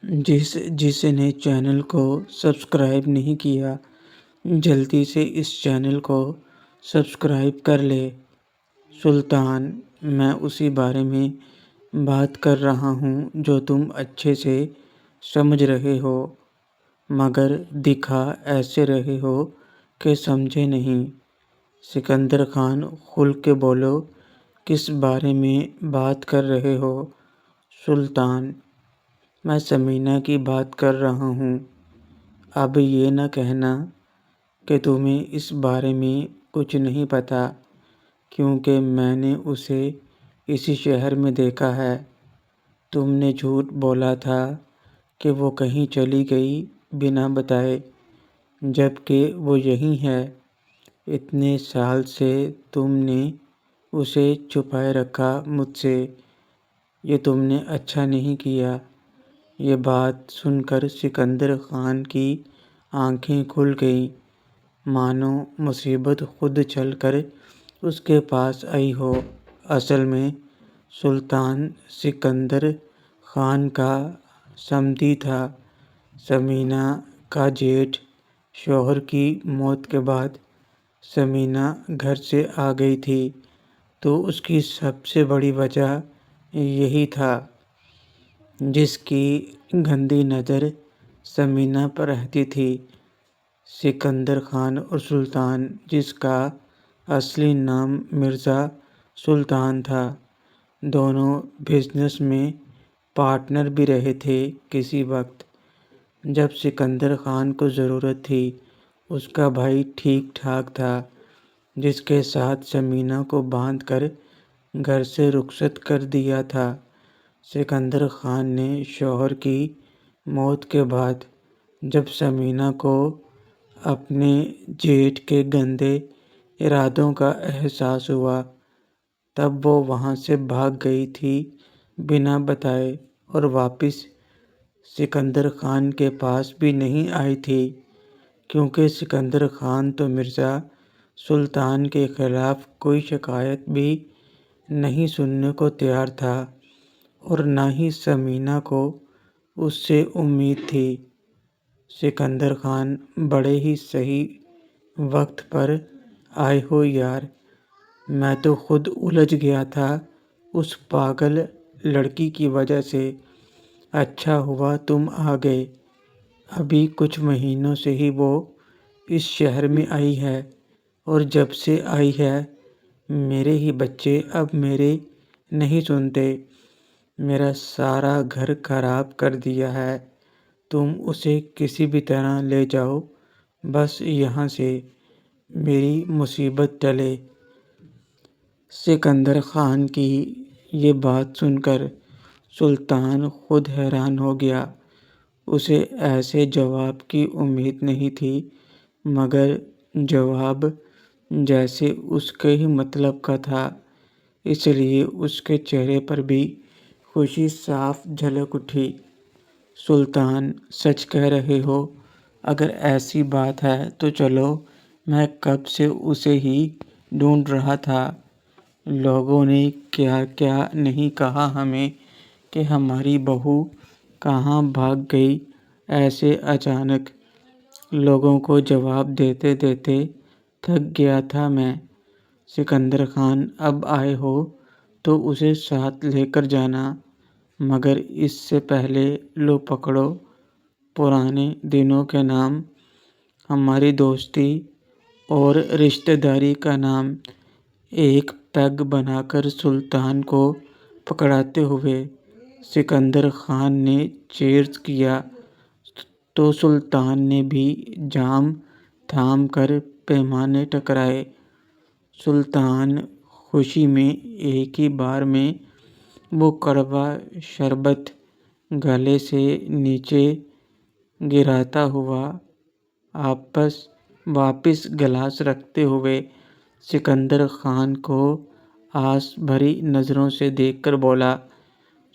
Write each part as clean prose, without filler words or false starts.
جس نے چینل کو سبسکرائب نہیں کیا جلدی سے اس چینل کو سبسکرائب کر لے۔ سلطان، میں اسی بارے میں بات کر رہا ہوں جو تم اچھے سے سمجھ رہے ہو، مگر دکھا ایسے رہے ہو کہ سمجھے نہیں۔ سکندر خان کھل کے بولو، کس بارے میں بات کر رہے ہو؟ سلطان، میں ثمینہ کی بات کر رہا ہوں۔ اب یہ نہ کہنا کہ تمہیں اس بارے میں کچھ نہیں پتا، کیونکہ میں نے اسے اسی شہر میں دیکھا ہے۔ تم نے جھوٹ بولا تھا کہ وہ کہیں چلی گئی بنا بتائے، جبکہ وہ یہیں ہے۔ اتنے سال سے تم نے اسے چھپائے رکھا مجھ سے، یہ تم نے اچھا نہیں کیا۔ یہ بات سن کر سکندر خان کی آنکھیں کھل گئیں، مانو مصیبت خود چل کر اس کے پاس آئی ہو۔ اصل میں سلطان سکندر خان کا صمدی تھا، ثمینہ کا جیٹھ۔ شوہر کی موت کے بعد ثمینہ گھر سے آ گئی تھی، تو اس کی سب سے بڑی وجہ یہی تھا۔ جس کی گندی نظر ثمینہ پر رہتی تھی، سکندر خان اور سلطان، جس کا اصلی نام مرزا سلطان تھا، دونوں بزنس میں پارٹنر بھی رہے تھے۔ کسی وقت جب سکندر خان کو ضرورت تھی، اس کا بھائی ٹھیک ٹھاک تھا، جس کے ساتھ ثمینہ کو باندھ کر گھر سے رخصت کر دیا تھا۔ سکندر خان نے شوہر کی موت کے بعد جب ثمینہ کو اپنے جیٹھ کے گندے ارادوں کا احساس ہوا، تب وہ وہاں سے بھاگ گئی تھی بنا بتائے، اور واپس سکندر خان کے پاس بھی نہیں آئی تھی، کیونکہ سکندر خان تو مرزا سلطان کے خلاف کوئی شکایت بھی نہیں سننے کو تیار تھا، اور نہ ہی ثمینہ کو اس سے امید تھی۔ سکندر خان، بڑے ہی صحیح وقت پر آئے ہو یار، میں تو خود الجھ گیا تھا اس پاگل لڑکی کی وجہ سے۔ اچھا ہوا تم آ گئے۔ ابھی کچھ مہینوں سے ہی وہ اس شہر میں آئی ہے، اور جب سے آئی ہے میرے ہی بچے اب میرے نہیں سنتے، میرا سارا گھر خراب کر دیا ہے۔ تم اسے کسی بھی طرح لے جاؤ، بس یہاں سے میری مصیبت ٹلے۔ سکندر خان کی یہ بات سن کر سلطان خود حیران ہو گیا۔ اسے ایسے جواب کی امید نہیں تھی، مگر جواب جیسے اس کے ہی مطلب کا تھا، اس لیے اس کے چہرے پر بھی خوشی صاف جھلک اٹھی۔ سلطان، سچ کہہ رہے ہو؟ اگر ایسی بات ہے تو چلو، میں کب سے اسے ہی ڈھونڈ رہا تھا۔ لوگوں نے کیا کیا نہیں کہا ہمیں کہ ہماری بہو کہاں بھاگ گئی ایسے اچانک۔ لوگوں کو جواب دیتے دیتے تھک گیا تھا میں۔ سکندر خان، اب آئے ہو تو اسے ساتھ لے کر جانا، مگر اس سے پہلے لو پکڑو پرانے دنوں کے نام، ہماری دوستی اور رشتہ داری کا نام۔ ایک پیگ بنا کر سلطان کو پکڑاتے ہوئے سکندر خان نے چیئرز کیا، تو سلطان نے بھی جام تھام کر پیمانے ٹکرائے۔ سلطان خوشی میں ایک ہی بار میں وہ کڑوا شربت گلے سے نیچے گراتا ہوا واپس گلاس رکھتے ہوئے سکندر خان کو آس بھری نظروں سے دیکھ کر بولا،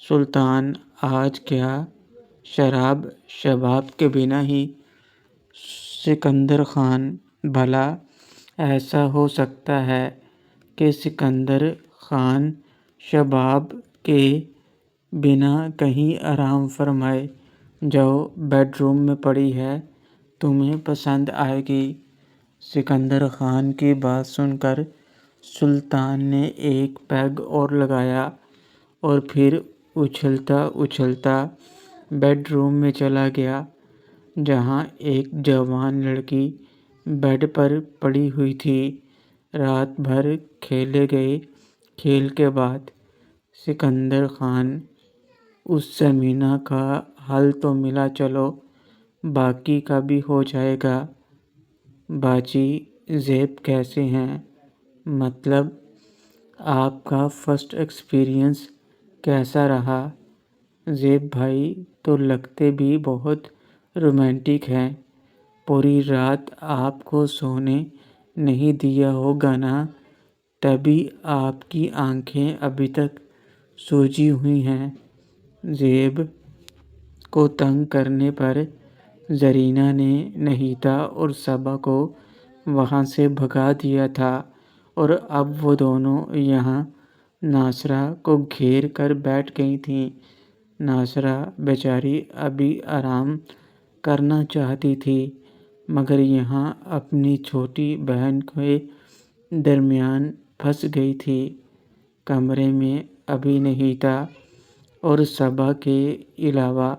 سلطان، آج کیا شراب شباب کے بنا ہی؟ سکندر خان، بھلا ایسا ہو سکتا ہے کہ سکندر خان شباب کے بنا کہیں آرام فرمائے؟ جو بیڈ روم میں پڑی ہے تمہیں پسند آئے گی۔ سکندر خان کی بات سن کر سلطان نے ایک پیگ اور لگایا اور پھر اچھلتا اچھلتا بیڈ روم میں چلا گیا، جہاں ایک جوان لڑکی بیڈ پر پڑی ہوئی تھی۔ رات بھر کھیلے گئے کھیل کے بعد سکندر خان اس زمینہ کا حل تو ملا، چلو باقی کا بھی ہو جائے گا۔ باجی زیب کیسے ہیں؟ مطلب آپ کا فرسٹ ایکسپیرئنس کیسا رہا؟ زیب بھائی تو لگتے بھی بہت رومانٹک ہیں، پوری رات آپ کو سونے نہیں دیا ہوگا نا، تبھی آپ کی آنکھیں ابھی تک سوجی ہوئی ہیں۔ زیب کو تنگ کرنے پر زرینہ نے نہیتا اور صبا کو وہاں سے بھگا دیا تھا، اور اب وہ دونوں یہاں ناصرہ کو گھیر کر بیٹھ گئی تھیں۔ ناصرہ بیچاری ابھی آرام کرنا چاہتی تھی، مگر یہاں اپنی چھوٹی بہن کے درمیان پھنس گئی تھی۔ کمرے میں ابھی نہیتا اور صبا کے علاوہ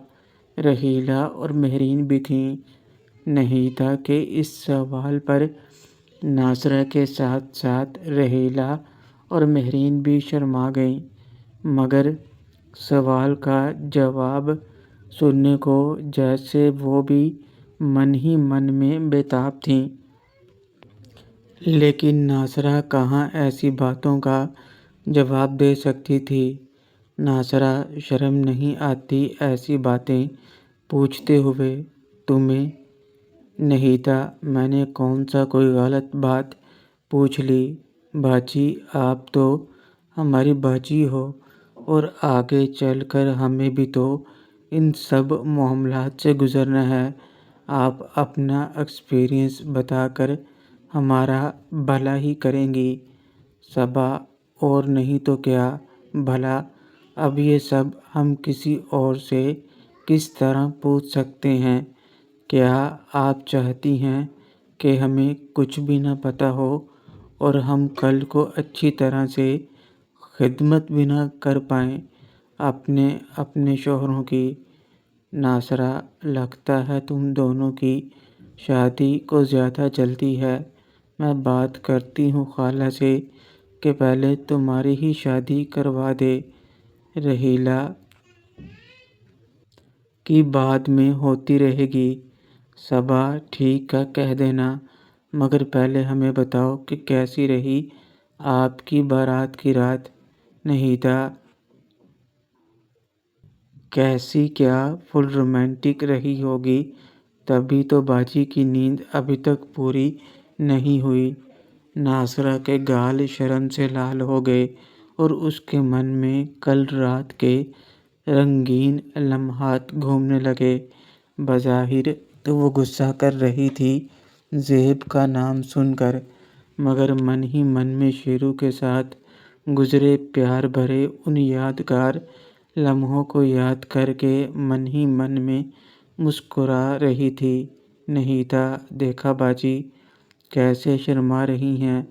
رحیلہ اور مہرین بھی تھیں۔ نہیتا کے اس سوال پر ناصرہ کے ساتھ ساتھ رحیلہ اور مہرین بھی شرما گئیں، مگر سوال کا جواب سننے کو جیسے وہ بھی من ہی من میں بے تاب تھیں۔ لیکن ناصرہ کہاں ایسی باتوں کا جواب دے سکتی تھی؟ ناصرہ شرم نہیں آتی ایسی باتیں پوچھتے ہوئے تمہیں؟ نہیتا میں نے کون سا کوئی غلط بات پوچھ لی؟ باجی آپ تو ہماری باجی ہو، اور آگے چل کر ہمیں بھی تو ان سب معاملات سے گزرنا ہے۔ آپ اپنا ایکسپیرئنس بتا کر ہمارا بھلا ہی کریں گی۔ صبا اور نہیں تو کیا بھلا، اب یہ سب ہم کسی اور سے کس طرح پوچھ سکتے ہیں؟ کیا آپ چاہتی ہیں کہ ہمیں کچھ بھی نہ پتہ ہو اور ہم کل کو اچھی طرح سے خدمت بھی نہ کر پائیں اپنے شوہروں کی؟ ناصرہ لگتا ہے تم دونوں کی شادی کو زیادہ جلدی ہے، میں بات کرتی ہوں خالہ سے کہ پہلے تمہاری ہی شادی کروا دے۔ رحیلہ کی بعد میں ہوتی رہے گی، صبا ٹھیک کا کہہ دینا، مگر پہلے ہمیں بتاؤ کہ کیسی رہی آپ کی بارات کی رات؟ نہیتا کیسی کیا فل رومانٹک رہی ہوگی، تبھی تو باجی کی نیند ابھی تک پوری نہیں ہوئی۔ ناصرہ کے گال شرم سے لال ہو گئے اور اس کے من میں کل رات کے رنگین لمحات گھومنے لگے۔ بظاہر تو وہ غصہ کر رہی تھی زیب کا نام سن کر، مگر من ہی من میں شیرو کے ساتھ گزرے پیار بھرے ان یادگار لمحوں کو یاد کر کے من ہی من میں مسکرا رہی تھی۔ نہیتا دیکھا باجی کیسے شرما رہی ہیں،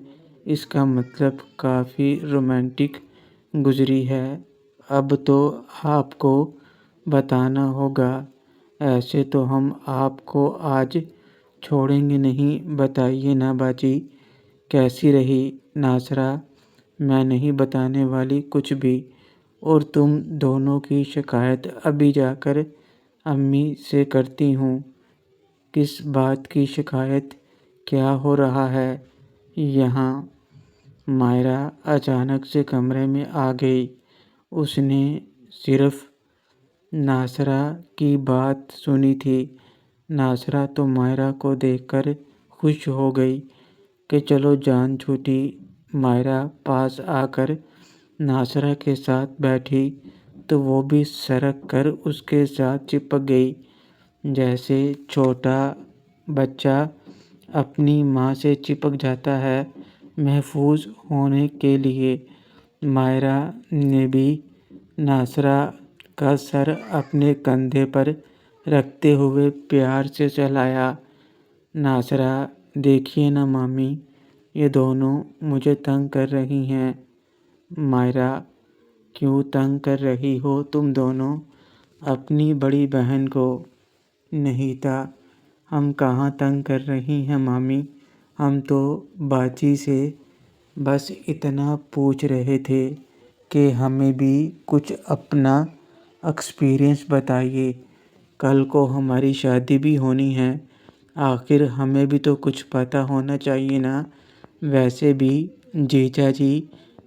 اس کا مطلب کافی رومانٹک گزری ہے، اب تو آپ کو بتانا ہوگا، ایسے تو ہم آپ کو آج چھوڑیں گے نہیں، بتائیے نا باجی کیسی رہی؟ ناصرہ میں نہیں بتانے والی کچھ بھی، اور تم دونوں کی شکایت ابھی جا کر امی سے کرتی ہوں۔ کس بات کی شکایت؟ کیا ہو رہا ہے یہاں؟ مائرہ اچانک سے کمرے میں آ گئی، اس نے صرف ناصرہ کی بات سنی تھی۔ ناصرہ تو مائرہ کو دیکھ کر خوش ہو گئی کہ چلو جان چھوٹی۔ مائرہ پاس آ کر ناصرہ کے ساتھ بیٹھی تو وہ بھی سرک کر اس کے ساتھ چپک گئی، جیسے چھوٹا بچہ اپنی ماں سے چپک جاتا ہے محفوظ ہونے کے لیے۔ مائرہ نے بھی ناصرہ کا سر اپنے کندھے پر رکھتے ہوئے پیار سے چلایا۔ ناصرہ، دیکھیے نا مامی، یہ دونوں مجھے تنگ کر رہی ہیں۔ مائرہ، کیوں تنگ کر رہی ہو تم دونوں اپنی بڑی بہن کو؟ نہیتا، ہم کہاں تنگ کر رہی ہیں مامی، ہم تو باجی سے بس اتنا پوچھ رہے تھے کہ ہمیں بھی کچھ اپنا ایکسپیرئنس بتائیے، کل کو ہماری شادی بھی ہونی ہے، آخر ہمیں بھی تو کچھ پتہ ہونا چاہیے نا۔ ویسے بھی جیجا جی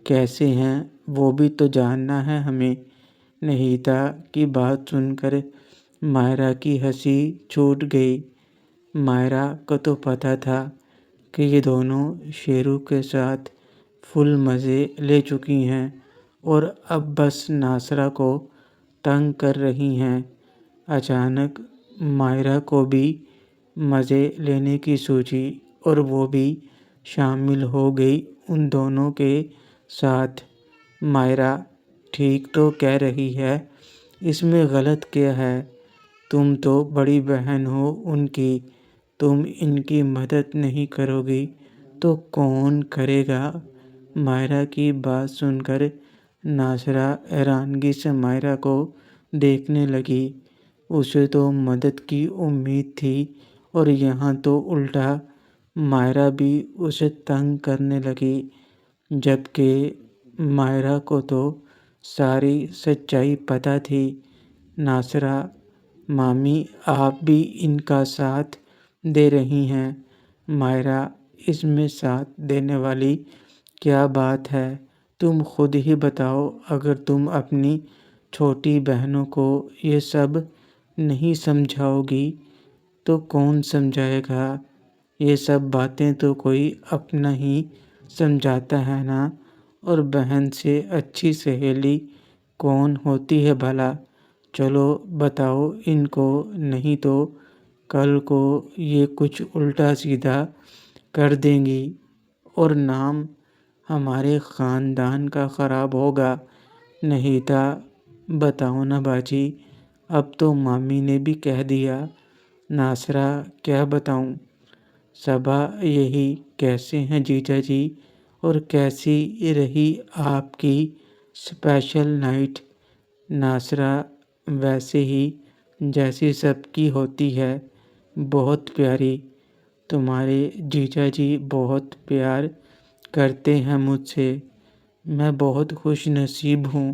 کیسے ہیں وہ بھی تو جاننا ہے ہمیں۔ نہیتا کی بات سن کر مائرہ کی ہنسی چھوٹ گئی۔ مائرہ کو تو پتہ تھا کہ یہ دونوں شیرو کے ساتھ فل مزے لے چکی ہیں اور اب بس ناصرہ کو تنگ کر رہی ہیں۔ اچانک مائرہ کو بھی مزے لینے کی سوچی اور وہ بھی شامل ہو گئی ان دونوں کے ساتھ۔ مائرہ ٹھیک تو کہہ رہی ہے، اس میں غلط کیا ہے؟ تم تو بڑی بہن ہو ان کی، تم ان کی مدد نہیں کرو گی تو کون کرے گا؟ مائرہ کی بات سن کر ناصرہ حیرانگی سے مائرہ کو دیکھنے لگی۔ اسے تو مدد کی امید تھی اور یہاں تو الٹا مائرہ بھی اسے تنگ کرنے لگی، جبکہ مائرہ کو تو ساری سچائی پتہ تھی۔ ناصرہ، مامی آپ بھی ان کا ساتھ دے رہی ہیں۔ مائرہ، اس میں ساتھ دینے والی کیا بات ہے؟ تم خود ہی بتاؤ، اگر تم اپنی چھوٹی بہنوں کو یہ سب نہیں سمجھاؤ گی تو کون سمجھائے گا؟ یہ سب باتیں تو کوئی اپنا ہی سمجھاتا ہے نا، اور بہن سے اچھی سہیلی کون ہوتی ہے بھلا؟ چلو بتاؤ ان کو، نہیں تو کل کو یہ کچھ الٹا سیدھا کر دیں گی اور نام ہمارے خاندان کا خراب ہوگا۔ نہیتا، بتاؤ نا باجی، اب تو مامی نے بھی کہہ دیا۔ ناصرہ، کیا بتاؤں؟ صبا یہی کیسے ہیں جیجا جی، اور کیسی رہی آپ کی اسپیشل نائٹ؟ ناصرہ، ویسے ہی جیسی سب کی ہوتی ہے، بہت پیاری۔ تمہارے جیجا جی بہت پیار کرتے ہیں مجھ سے۔ میں بہت خوش نصیب ہوں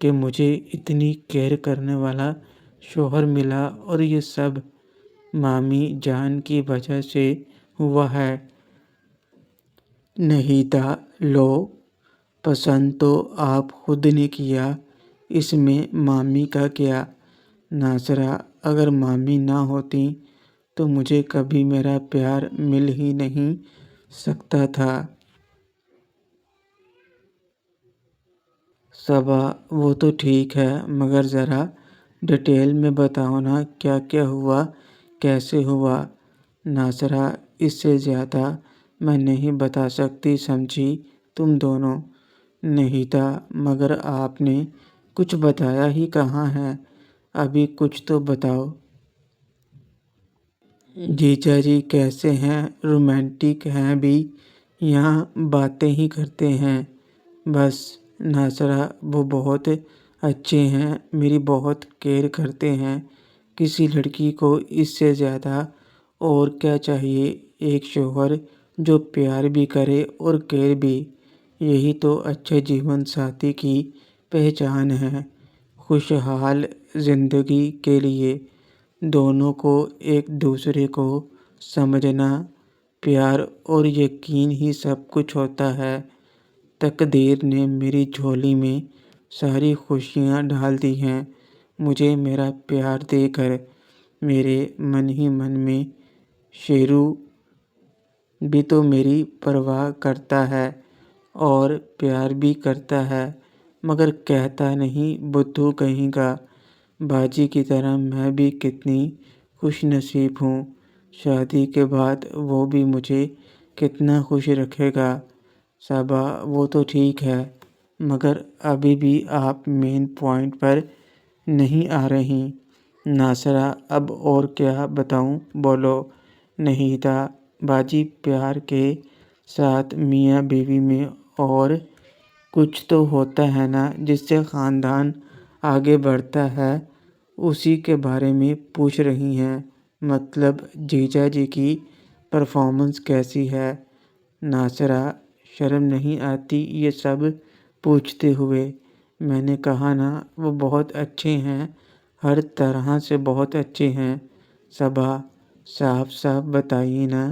کہ مجھے اتنی کیئر کرنے والا شوہر ملا، اور یہ سب مامی جان کی وجہ سے ہوا ہے۔ نہیتا، لو، پسند تو آپ خود نے کیا، اس میں مامی کا کیا؟ ناصرہ، اگر مامی نہ ہوتی تو مجھے کبھی میرا پیار مل ہی نہیں سکتا تھا۔ صبا، وہ تو ٹھیک ہے، مگر ذرا ڈیٹیل میں بتاؤ نا، کیا کیا ہوا، کیسے ہوا؟ ناصرہ، اس سے زیادہ میں نہیں بتا سکتی سمجھی تم دونوں۔ نہیتا، مگر آپ نے کچھ بتایا ہی کہاں ہے، ابھی کچھ تو بتاؤ۔ جیجا جی کیسے ہیں، رومانٹک ہیں بھی یا باتیں ہی کرتے ہیں؟ بس ناصرہ، وہ بہت اچھے ہیں، میری بہت کیئر کرتے ہیں۔ کسی لڑکی کو اس سے زیادہ اور کیا چاہیے؟ ایک شوہر جو پیار بھی کرے اور کیئر بھی، یہی تو اچھے جیون ساتھی کی پہچان ہے۔ خوشحال زندگی کے لیے دونوں کو ایک دوسرے کو سمجھنا، پیار اور یقین ہی سب کچھ ہوتا ہے۔ تقدیر نے میری جھولی میں ساری خوشیاں ڈال دی ہیں۔ مجھے میرا پیار دے کر میرے من ہی من میں شیرو بھی تو میری پرواہ کرتا ہے اور پیار بھی کرتا ہے، مگر کہتا نہیں، بدھو کہیں کا۔ باجی کی طرح میں بھی کتنی خوش نصیب ہوں، شادی کے بعد وہ بھی مجھے کتنا خوش رکھے گا۔ صبا، وہ تو ٹھیک ہے، مگر ابھی بھی آپ مین پوائنٹ پر نہیں آ رہی۔ ناصرہ: اب اور کیا بتاؤں، بولو۔ نہیتا: باجی، پیار کے ساتھ میاں بیوی میں اور کچھ تو ہوتا ہے نا جس سے خاندان آگے بڑھتا ہے، اسی کے بارے میں پوچھ رہی ہیں؟ مطلب جیجا جی کی پرفارمنس کیسی ہے؟ ناصرہ: شرم نہیں آتی یہ سب پوچھتے ہوئے؟ میں نے کہا نا وہ بہت اچھے ہیں، ہر طرح سے بہت اچھے ہیں۔ صبا: صاف صاف بتائیے نا،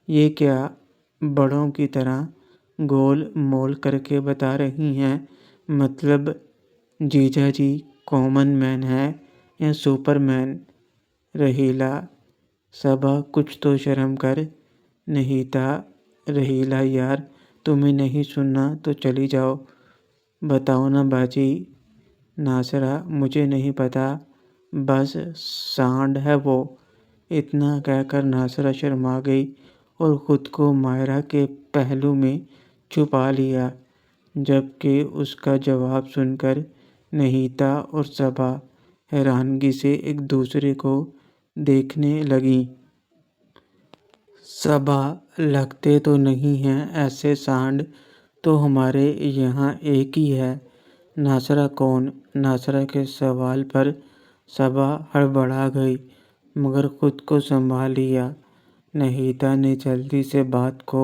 یہ کیا بڑوں کی طرح گول مول کر کے بتا رہی ہیں؟ مطلب جیجا جی کامن مین ہے یا سپر مین؟ رہیلا: صبا کچھ تو شرم کر۔ نہیتا: رہیلا یار، تمہیں نہیں سننا تو چلی جاؤ، بتاؤ نا باجی۔ ناصرہ: مجھے نہیں پتا، بس سانڈ ہے وہ۔ اتنا کہہ کر ناصرہ شرما گئی اور خود کو مائرہ کے پہلو میں چھپا لیا، جبکہ اس کا جواب سن کر نہیتا اور صبا حیرانگی سے ایک دوسرے کو دیکھنے لگیں۔ صبا: لگتے تو نہیں ہیں ایسے سانڈ، تو ہمارے یہاں ایک ہی ہے۔ ناصرہ: کون؟ ناصرہ کے سوال پر صبا ہڑبڑا گئی، مگر خود کو سنبھال لیا۔ نہیتا نے جلدی سے بات کو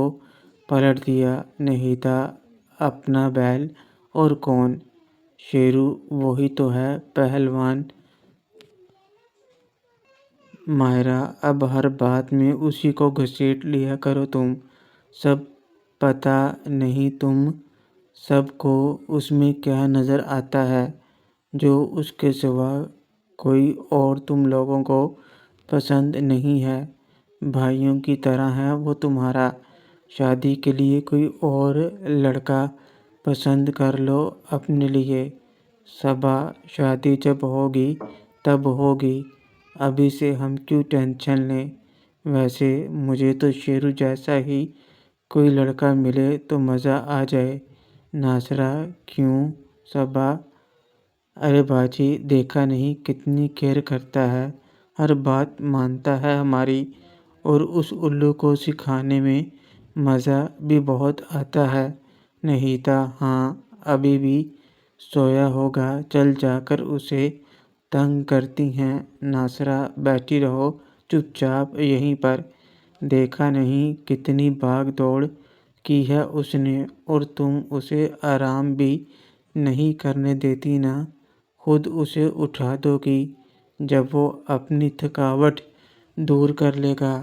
پلٹ دیا۔ نہیتا: اپنا بیل؟ اور کون؟ شیرو: وہی تو ہے پہلوان۔ مائرہ: اب ہر بات میں اسی کو گھسیٹ لیا کرو تم، سب پتہ نہیں تم سب کو اس میں کیا نظر آتا ہے جو اس کے سوا کوئی اور تم لوگوں کو پسند نہیں ہے؟ بھائیوں کی طرح ہے وہ تمہارا، شادی کے لیے کوئی اور لڑکا پسند کر لو اپنے لیے۔ صبا: شادی جب ہوگی تب ہوگی، ابھی سے ہم کیوں ٹینشن لیں؟ ویسے مجھے تو شیرو جیسا ہی کوئی لڑکا ملے تو مزہ آ جائے۔ ناصرہ: کیوں؟ صبا: ارے باجی، دیکھا نہیں کتنی کیئر کرتا ہے، ہر بات مانتا ہے ہماری، اور اس الو کو سکھانے میں مزہ بھی بہت آتا ہے۔ نہیتا: ہاں، ابھی بھی سویا ہوگا، چل جا کر اسے تنگ کرتی ہیں۔ ناصرہ: بیٹھی رہو چپ چاپ یہیں پر، دیکھا نہیں کتنی بھاگ دوڑ کی ہے اس نے، اور تم اسے آرام بھی نہیں کرنے دیتی نا، خود اسے اٹھا دو گی جب وہ اپنی تھکاوٹ دور کر لے گا۔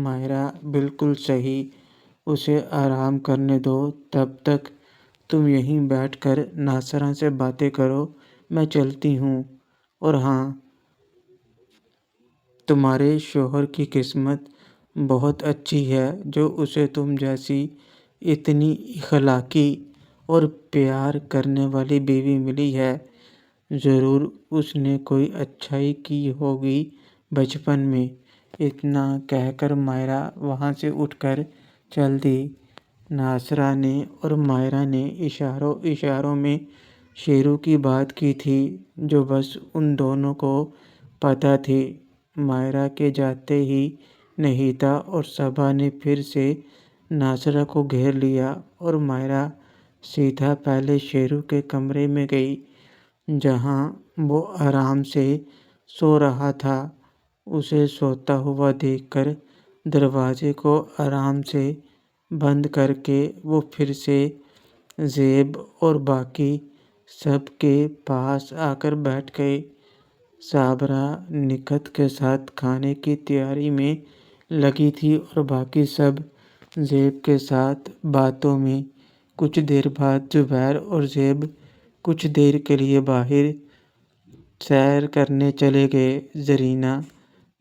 مائرہ: بالکل صحیح، اسے آرام کرنے دو، تب تک تم یہیں بیٹھ کر ناصرہ سے باتیں کرو، میں چلتی ہوں۔ اور ہاں، تمہارے شوہر کی قسمت بہت اچھی ہے جو اسے تم جیسی اتنی اخلاقی اور پیار کرنے والی بیوی ملی ہے۔ ضرور اس نے کوئی اچھائی کی ہوگی بچپن میں۔ اتنا کہہ کر مائرہ وہاں سے اٹھ کر چل دی۔ ناصرہ نے اور مائرہ نے اشاروں اشاروں میں شیرو کی بات کی تھی جو بس ان دونوں کو پتہ تھی۔ مائرہ کے جاتے ہی نہیتا اور صبا نے پھر سے ناصرہ کو گھیر لیا اور مائرہ سیدھا پہلے شیرو کے کمرے میں گئی جہاں وہ آرام سے سو رہا تھا۔ اسے سوتا ہوا دیکھ کر دروازے کو آرام سے بند کر کے وہ پھر سے زیب اور باقی سب کے پاس آ کر بیٹھ گئے۔ صابرہ نکہت کے ساتھ کھانے کی تیاری میں لگی تھی اور باقی سب زیب کے ساتھ باتوں میں۔ کچھ دیر بعد زبیر اور زیب کچھ دیر کے لیے باہر سیر کرنے چلے گئے۔ زرینہ: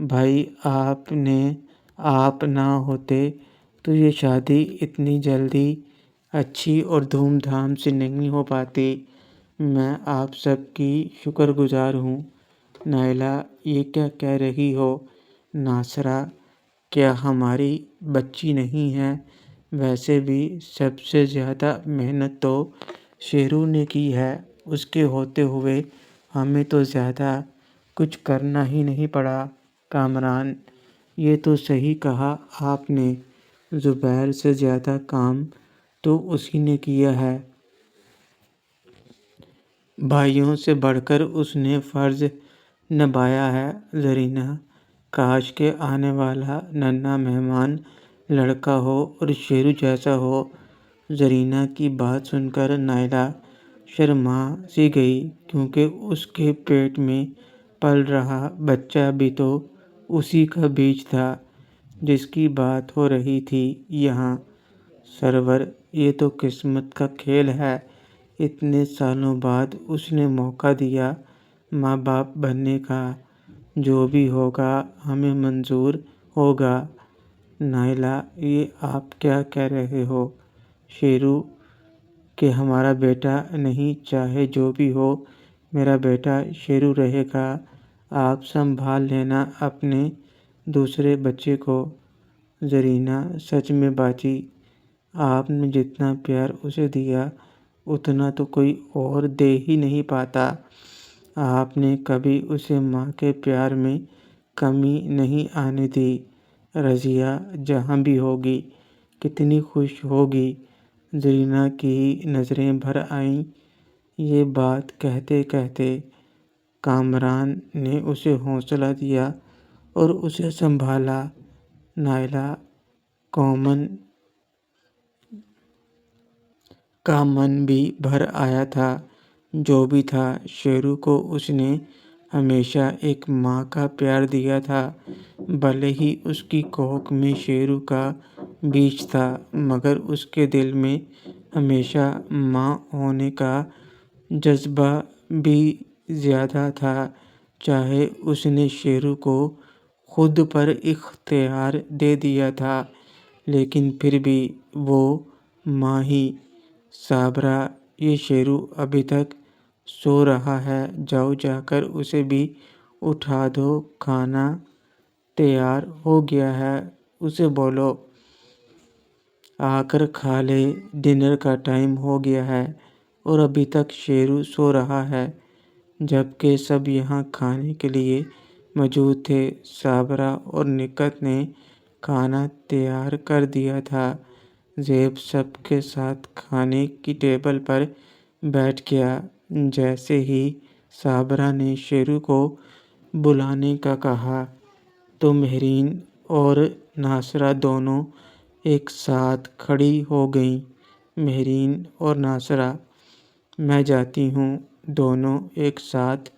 بھائی، آپ نہ ہوتے تو یہ شادی اتنی جلدی اچھی اور دھوم دھام سے نہیں ہو پاتی، میں آپ سب کی شکر گزار ہوں۔ نائلہ: یہ کیا کہہ رہی ہو؟ ناصرہ: کیا ہماری بچی نہیں ہے؟ ویسے بھی سب سے زیادہ محنت تو شیرو نے کی ہے، اس کے ہوتے ہوئے ہمیں تو زیادہ کچھ کرنا ہی نہیں پڑا۔ کامران: یہ تو صحیح کہا آپ نے، زبیر سے زیادہ کام تو اسی نے کیا ہے۔ بھائیوں سے بڑھ کر اس نے فرض نبھایا ہے۔ زرینہ: کاش کہ آنے والا ننھا مہمان لڑکا ہو اور شیرو جیسا ہو۔ زرینہ کی بات سن کر نائلہ شرما سی گئی، کیونکہ اس کے پیٹ میں پل رہا بچہ بھی تو اسی کا بیج تھا جس کی بات ہو رہی تھی یہاں۔ سرور: یہ تو قسمت کا کھیل ہے، اتنے سالوں بعد اس نے موقع دیا ماں باپ بننے کا۔ جو بھی ہوگا ہمیں منظور ہوگا۔ نائلہ: یہ آپ کیا کہہ رہے ہو شیرو، کہ ہمارا بیٹا نہیں؟ چاہے جو بھی ہو میرا بیٹا شیرو رہے گا۔ آپ سنبھال لینا اپنے دوسرے بچے کو۔ زرینہ: سچ میں باجی، آپ نے جتنا پیار اسے دیا اتنا تو کوئی اور دے ہی نہیں پاتا۔ آپ نے کبھی اسے ماں کے پیار میں کمی نہیں آنے دی۔ رضیہ جہاں بھی ہوگی کتنی خوش ہوگی۔ زرینہ کی نظریں بھر آئیں۔ یہ بات کہتے کہتے کامران نے اسے حوصلہ دیا اور اسے سنبھالا۔ نائلہ کا من بھی بھر آیا تھا۔ جو بھی تھا، شیرو کو اس نے ہمیشہ ایک ماں کا پیار دیا تھا۔ بھلے ہی اس کی کوکھ میں شیرو کا بیج تھا، مگر اس کے دل میں ہمیشہ ماں ہونے کا جذبہ بھی زیادہ تھا۔ چاہے اس نے شیرو کو خود پر اختیار دے دیا تھا، لیکن پھر بھی وہ ماں ہی۔ صابرہ: یہ شیرو ابھی تک سو رہا ہے، جاؤ جا کر اسے بھی اٹھا دو، کھانا تیار ہو گیا ہے، اسے بولو آ کر کھا لے، ڈنر کا ٹائم ہو گیا ہے اور ابھی تک شیرو سو رہا ہے۔ جبکہ سب یہاں کھانے کے لیے موجود تھے۔ صابرہ اور نکہت نے کھانا تیار کر دیا تھا۔ زیب سب کے ساتھ کھانے کی ٹیبل پر بیٹھ گیا۔ جیسے ہی صابرہ نے شیرو کو بلانے کا کہا تو مہرین اور ناصرہ دونوں ایک ساتھ کھڑی ہو گئیں۔ مہرین اور ناصرہ: میں جاتی ہوں، دونوں ایک ساتھ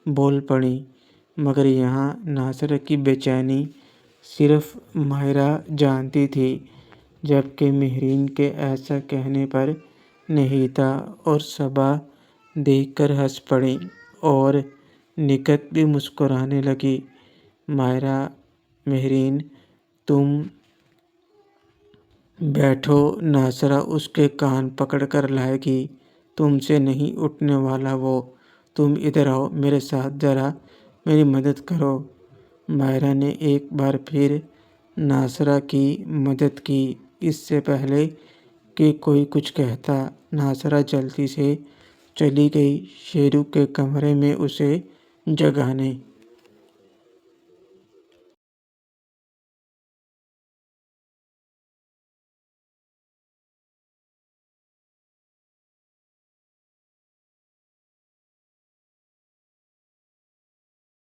بول پڑیں۔ مگر یہاں ناصرہ کی بے چینی صرف ماہرہ جانتی تھی، جبکہ مہرین کے ایسا کہنے پر نہیتا اور صبا دیکھ کر ہنس پڑیں اور نکہت بھی مسکرانے لگی۔ ماہرہ: مہرین تم بیٹھو، ناصرہ اس کے کان پکڑ کر لائے گی، تم سے نہیں اٹھنے والا وہ۔ تم ادھر آؤ، میرے ساتھ ذرا میری مدد کرو۔ ماہرہ نے ایک بار پھر ناصرہ کی مدد کی۔ اس سے پہلے کہ کوئی کچھ کہتا، ناصرہ جلدی سے چلی گئی شیرو کے کمرے میں اسے جگانے۔